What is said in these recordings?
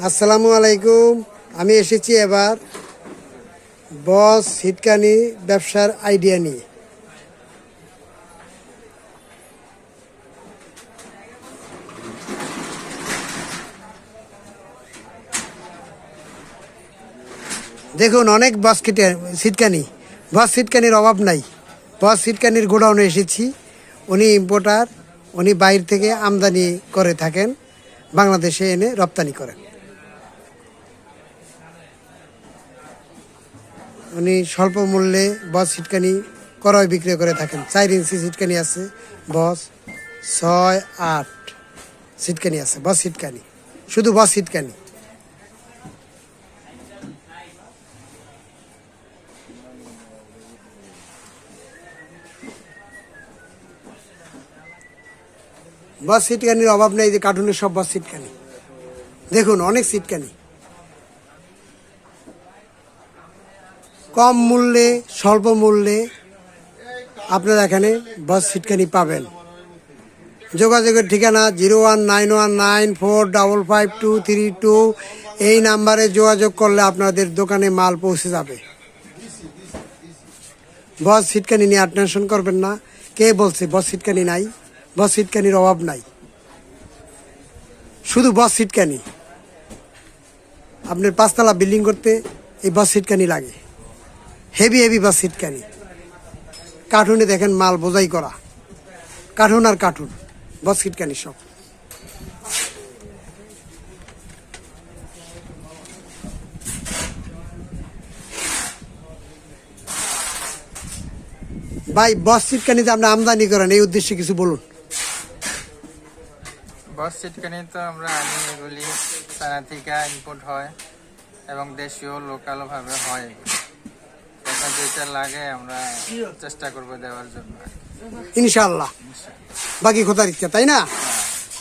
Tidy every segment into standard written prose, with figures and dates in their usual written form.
আসসালামু আলাইকুম। আমি এসেছি এবার বস হিটকানি ব্যবসার আইডিয়া নিয়ে। দেখুন, অনেক বস সিটকানির অভাব নাই। বস সিটকানির গোডাউনে এসেছি। উনি ইম্পোর্টার, উনি বাইরে থেকে আমদানি করে থাকেন, বাংলাদেশে এনে রপ্তানি করেন। উনি স্বল্প মূল্যে বস সিটকানি ক্রয় বিক্রয় করে থাকেন। 4 ইঞ্চি সিটকানি আছে, বস 6-8 সিটকানি আছে। বস সিটকানি, শুধু বস সিটকানি। বস সিটকানির অভাব নেই, যে কার্টুনের সব বস সিটকানি। দেখুন, অনেক সিটকানি কম মূল্যে, স্বল্প মূল্যে আপনারা এখানে বস সিটকানি পাবেন। যোগাযোগের ঠিকানা 019194555232। এই নাম্বারে যোগাযোগ করলে আপনাদের দোকানে মাল পৌঁছে যাবে। বস সিটকানি নিয়ে আর টেনশন করবেন না। কে বলছে বস সিটকানি নাই? বস সিটকানির অভাব নাই, শুধু বস সিটকানি। আপনার 5 তলা বিল্ডিং করতে এই বস সিটকানি লাগে। হেভি বস সিটকানি। কার্টুনে দেখেন মাল বোঝাই করা, কার্টুন আর কার্টুন, বস সিটকানি সব। ভাই, বস সিটকানি যে আপনি আমদানি করেন, এই উদ্দেশ্যে কিছু বলুন। বস সিটকানি তো আমরা আনি, এগুলি চায়না থেকে ইম্পোর্ট হয় এবং দেশীয় লোকাল ভাবে হয়। আপনার যেটা লাগে আমরা চেষ্টা করবো দেওয়ার জন্য, ইনশাআল্লাহ। বাকি খোদার ইচ্ছা, তাই না?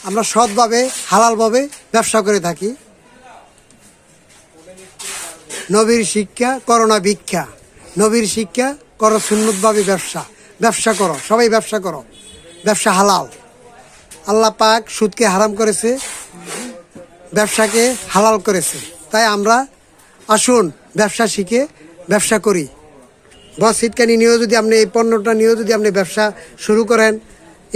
আমরা সৎভাবে, হালালভাবে ব্যবসা করে থাকি। নবীর শিক্ষা, করোনা ভিক্ষা। নবীর শিক্ষা, করো সুন্নতভাবে ব্যবসা করো, সবাই ব্যবসা করো। ব্যবসা হালাল। আল্লাহ পাক সুদকে হারাম করেছে, ব্যবসাকে হালাল করেছে। তাই আমরা আসুন ব্যবসা শিখে ব্যবসা করি। বস সিটকানি নিয়েও যদি আপনি, এই পণ্যটা নিয়েও যদি আপনি ব্যবসা শুরু করেন,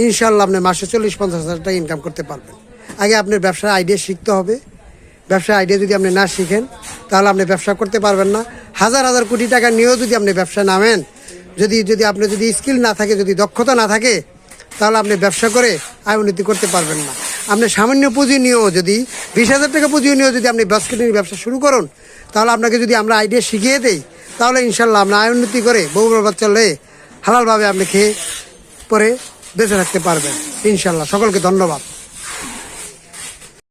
ইনশাল্লাহ আপনি মাসে 40-50 হাজার টাকা ইনকাম করতে পারবেন। আগে আপনার ব্যবসার আইডিয়া শিখতে হবে। ব্যবসার আইডিয়া যদি আপনি না শিখেন, তাহলে আপনি ব্যবসা করতে পারবেন না। হাজার কোটি টাকা নিয়েও যদি আপনি ব্যবসা নামেন, যদি আপনার যদি স্কিল না থাকে, যদি দক্ষতা না থাকে, তাহলে আপনি ব্যবসা করে আয় উন্নতি করতে পারবেন না। আপনি সামান্য পুঁজি নিয়েও, যদি 20,000 টাকা পুঁজি নিয়েও যদি আপনি বাস্কেটের ব্যবসা শুরু করুন, তাহলে আপনাকে যদি আমরা আইডিয়া শিখিয়ে দেই, তাহলে ইনশাল্লাহ আপনার আয় উন্নতি করে বউ বাচ্চা লয়ে হালালভাবে আপনি খেয়ে পরে বেঁচে থাকতে পারবেন ইনশাল্লাহ। সকলকে ধন্যবাদ।